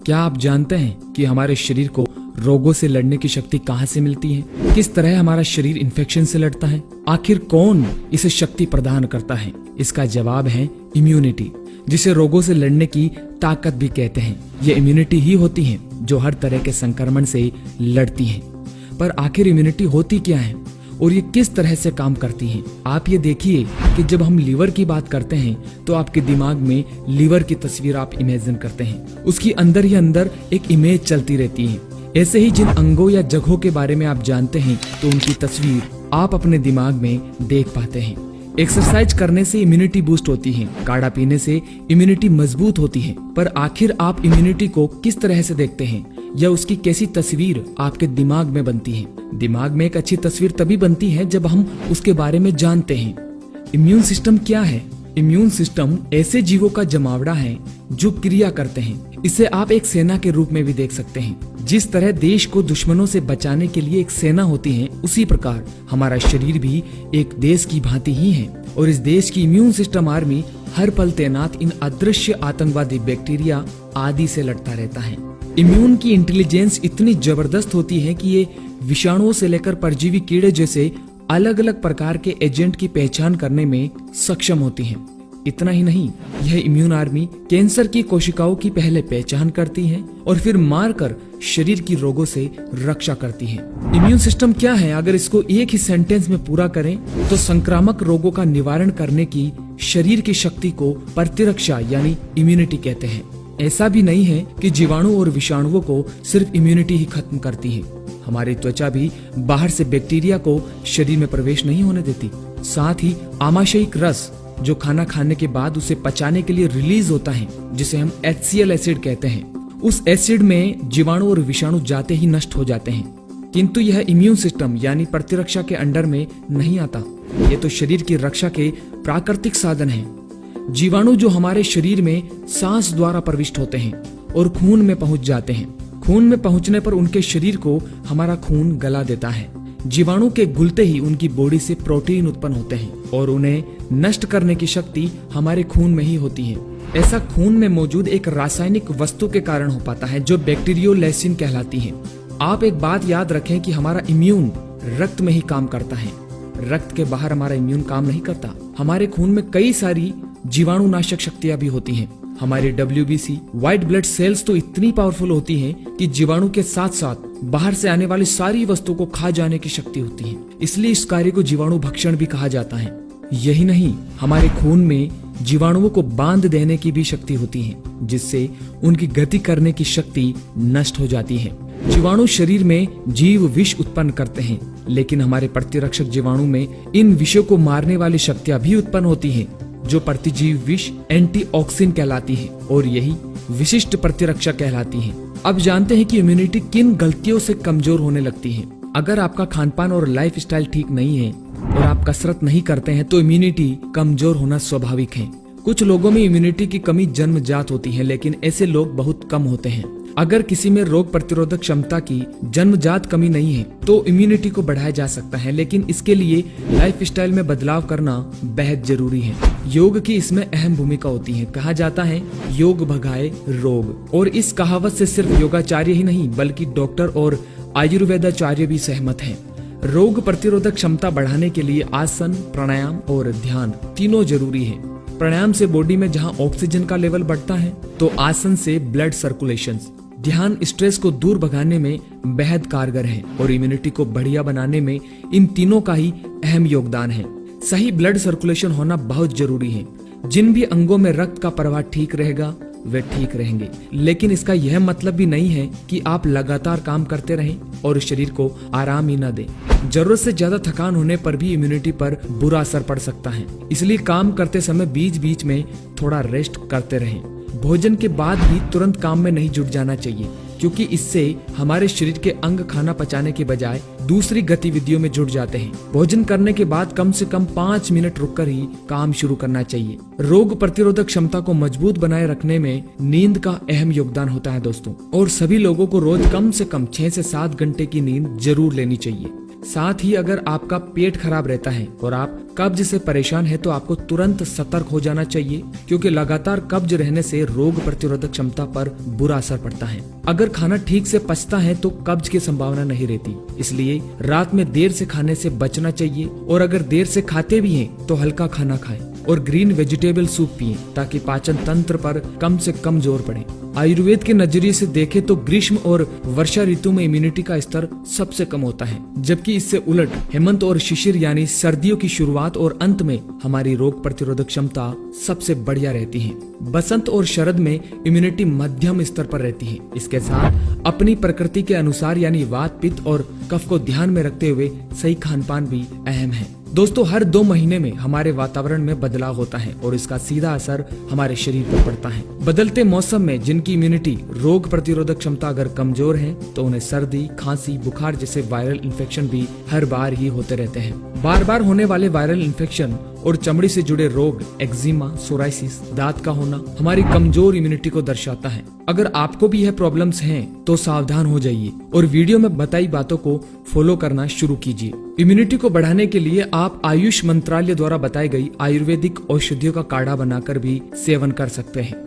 क्या आप जानते हैं कि हमारे शरीर को रोगों से लड़ने की शक्ति कहां से मिलती है? किस तरह हमारा शरीर इन्फेक्शन से लड़ता है? आखिर कौन इसे शक्ति प्रदान करता है? इसका जवाब है इम्यूनिटी, जिसे रोगों से लड़ने की ताकत भी कहते हैं। ये इम्यूनिटी ही होती है जो हर तरह के संक्रमण से लड़ती है। पर आखिर इम्यूनिटी होती क्या है और ये किस तरह से काम करती है? आप ये देखिए कि जब हम लीवर की बात करते हैं तो आपके दिमाग में लीवर की तस्वीर आप इमेजिन करते हैं। उसकी अंदर ही अंदर एक इमेज चलती रहती है। ऐसे ही जिन अंगों या जगहों के बारे में आप जानते हैं तो उनकी तस्वीर आप अपने दिमाग में देख पाते हैं। एक्सरसाइज करने से इम्यूनिटी बूस्ट होती है, काढ़ा पीने से इम्यूनिटी मजबूत होती है। पर आखिर आप इम्यूनिटी को किस तरह से देखते हैं या उसकी कैसी तस्वीर आपके दिमाग में बनती है? दिमाग में एक अच्छी तस्वीर तभी बनती है जब हम उसके बारे में जानते हैं। इम्यून सिस्टम क्या है? इम्यून सिस्टम ऐसे जीवों का जमावड़ा है जो क्रिया करते हैं। इसे आप एक सेना के रूप में भी देख सकते हैं। जिस तरह देश को दुश्मनों से बचाने के लिए एक सेना होती है, उसी प्रकार हमारा शरीर भी एक देश की भांति ही है। और इस देश की इम्यून सिस्टम आर्मी हर पल तैनात इन अदृश्य आतंकवादी बैक्टीरिया आदि से लड़ता रहता है। इम्यून की इंटेलिजेंस इतनी जबरदस्त होती है कि ये विषाणुओं से लेकर परजीवी कीड़े जैसे अलग अलग प्रकार के एजेंट की पहचान करने में सक्षम होती है। इतना ही नहीं, यह इम्यून आर्मी कैंसर की कोशिकाओं की पहले पहचान करती है और फिर मारकर शरीर की रोगों से रक्षा करती है। इम्यून सिस्टम क्या है? अगर इसको एक ही सेंटेंस में पूरा करें तो संक्रामक रोगों का निवारण करने की शरीर की शक्ति को प्रतिरक्षा यानी इम्यूनिटी कहते हैं। ऐसा भी नहीं है कि जीवाणु और विषाणुओं को सिर्फ इम्यूनिटी ही खत्म करती है। हमारी त्वचा भी बाहर से बैक्टीरिया को शरीर में प्रवेश नहीं होने देती। साथ ही आमाशयिक रस जो खाना खाने के बाद उसे पचाने के लिए रिलीज होता है, जिसे हम HCl एसिड कहते हैं, उस एसिड में जीवाणु और विषाणु जाते ही नष्ट हो जाते हैं। किंतु यह इम्यून सिस्टम यानी प्रतिरक्षा के अंडर में नहीं आता। ये तो शरीर की रक्षा के प्राकृतिक साधन है। जीवाणु जो हमारे शरीर में सांस द्वारा प्रविष्ट होते हैं और खून में पहुंच जाते हैं। खून में पहुंचने पर उनके शरीर को हमारा खून गला देता है। जीवाणु के घुलते ही उनकी बॉडी से प्रोटीन उत्पन्न होते हैं और उन्हें नष्ट करने की शक्ति हमारे खून में ही होती है। ऐसा खून में मौजूद एक रासायनिक वस्तु के कारण हो पाता है जो बैक्टीरियोलेसिन कहलाती है। आप एक बात याद रखें कि हमारा इम्यून रक्त में ही काम करता है। रक्त के बाहर हमारा इम्यून काम नहीं करता। हमारे खून में कई सारी जीवाणु नाशक शक्तियां भी होती हैं। हमारी WBC व्हाइट ब्लड सेल्स तो इतनी पावरफुल होती हैं कि जीवाणु के साथ साथ बाहर से आने वाली सारी वस्तुओं को खा जाने की शक्ति होती है। इसलिए इस कार्य को जीवाणु भक्षण भी कहा जाता है। यही नहीं, हमारे खून में जीवाणुओं को बांध देने की भी शक्ति होती है, जिससे उनकी गति करने की शक्ति नष्ट हो जाती है। जीवाणु शरीर में जीव विष उत्पन्न करते हैं, लेकिन हमारे प्रतिरक्षक जीवाणु में इन विषयों को मारने वाली शक्तियां भी उत्पन्न होती हैं, जो प्रतिजीव विष एंटीऑक्सिन कहलाती है और यही विशिष्ट प्रतिरक्षा कहलाती है। अब जानते हैं कि इम्यूनिटी किन गलतियों से कमजोर होने लगती है। अगर आपका खानपान और लाइफस्टाइल ठीक नहीं है और आप कसरत नहीं करते हैं तो इम्यूनिटी कमजोर होना स्वाभाविक है। कुछ लोगों में इम्यूनिटी की कमी जन्मजात होती है, लेकिन ऐसे लोग बहुत कम होते हैं। अगर किसी में रोग प्रतिरोधक क्षमता की जन्मजात कमी नहीं है तो इम्यूनिटी को बढ़ाया जा सकता है, लेकिन इसके लिए लाइफस्टाइल में बदलाव करना बेहद जरूरी है। योग की इसमें अहम भूमिका होती है। कहा जाता है योग भगाए रोग, और इस कहावत से सिर्फ योगाचार्य ही नहीं बल्कि डॉक्टर और आयुर्वेदाचार्य भी सहमत हैं। रोग प्रतिरोधक क्षमता बढ़ाने के लिए आसन, प्राणायाम और ध्यान तीनों जरूरी है। प्राणायाम से बॉडी में जहां ऑक्सीजन का लेवल बढ़ता है तो आसन से ब्लड सर्कुलेशन, ध्यान स्ट्रेस को दूर भगाने में बेहद कारगर है और इम्यूनिटी को बढ़िया बनाने में इन तीनों का ही अहम योगदान है। सही ब्लड सर्कुलेशन होना बहुत जरूरी है। जिन भी अंगों में रक्त का प्रवाह ठीक रहेगा वे ठीक रहेंगे, लेकिन इसका यह मतलब भी नहीं है कि आप लगातार काम करते रहें और शरीर को आराम ही न दें। जरूरत से ज्यादा थकान होने पर भी इम्यूनिटी पर बुरा असर पड़ सकता है। इसलिए काम करते समय बीच बीच में थोड़ा रेस्ट करते रहें। भोजन के बाद भी तुरंत काम में नहीं जुट जाना चाहिए, क्योंकि इससे हमारे शरीर के अंग खाना पचाने के बजाय दूसरी गतिविधियों में जुट जाते हैं। भोजन करने के बाद कम से कम 5 मिनट रुककर ही काम शुरू करना चाहिए। रोग प्रतिरोधक क्षमता को मजबूत बनाए रखने में नींद का अहम योगदान होता है दोस्तों, और सभी लोगों को रोज कम से कम 6 से 7 घंटे की नींद जरूर लेनी चाहिए। साथ ही अगर आपका पेट खराब रहता है और आप कब्ज से परेशान है तो आपको तुरंत सतर्क हो जाना चाहिए, क्योंकि लगातार कब्ज रहने से रोग प्रतिरोधक क्षमता पर बुरा असर पड़ता है। अगर खाना ठीक से पचता है तो कब्ज की संभावना नहीं रहती, इसलिए रात में देर से खाने से बचना चाहिए। और अगर देर से खाते भी हैं तो हल्का खाना खाएं और ग्रीन वेजिटेबल सूप पिएं ताकि पाचन तंत्र पर कम से कम जोर पड़े। आयुर्वेद के नजरिए से देखें तो ग्रीष्म और वर्षा ऋतु में इम्यूनिटी का स्तर सबसे कम होता है, जबकि इससे उलट हेमंत और शिशिर यानी सर्दियों की शुरुआत और अंत में हमारी रोग प्रतिरोधक क्षमता सबसे बढ़िया रहती है। बसंत और शरद में इम्यूनिटी मध्यम स्तर पर रहती है। इसके साथ अपनी प्रकृति के अनुसार यानी वात, पित्त और कफ को ध्यान में रखते हुए सही खान पान भी अहम है। दोस्तों, हर 2 महीने में हमारे वातावरण में बदलाव होता है और इसका सीधा असर हमारे शरीर पर पड़ता है। बदलते मौसम में जिनकी इम्यूनिटी, रोग प्रतिरोधक क्षमता अगर कमजोर है तो उन्हें सर्दी, खांसी, बुखार जैसे वायरल इन्फेक्शन भी हर बार ही होते रहते हैं। बार बार होने वाले वायरल इन्फेक्शन और चमड़ी से जुड़े रोग, एक्जिमा, सोराइसिस, दांत का होना हमारी कमजोर इम्यूनिटी को दर्शाता है। अगर आपको भी यह प्रॉब्लम्स हैं तो सावधान हो जाइए और वीडियो में बताई बातों को फॉलो करना शुरू कीजिए। इम्यूनिटी को बढ़ाने के लिए आप आयुष मंत्रालय द्वारा बताई गई आयुर्वेदिक औषधियों का काढ़ा बनाकर भी सेवन कर सकते हैं।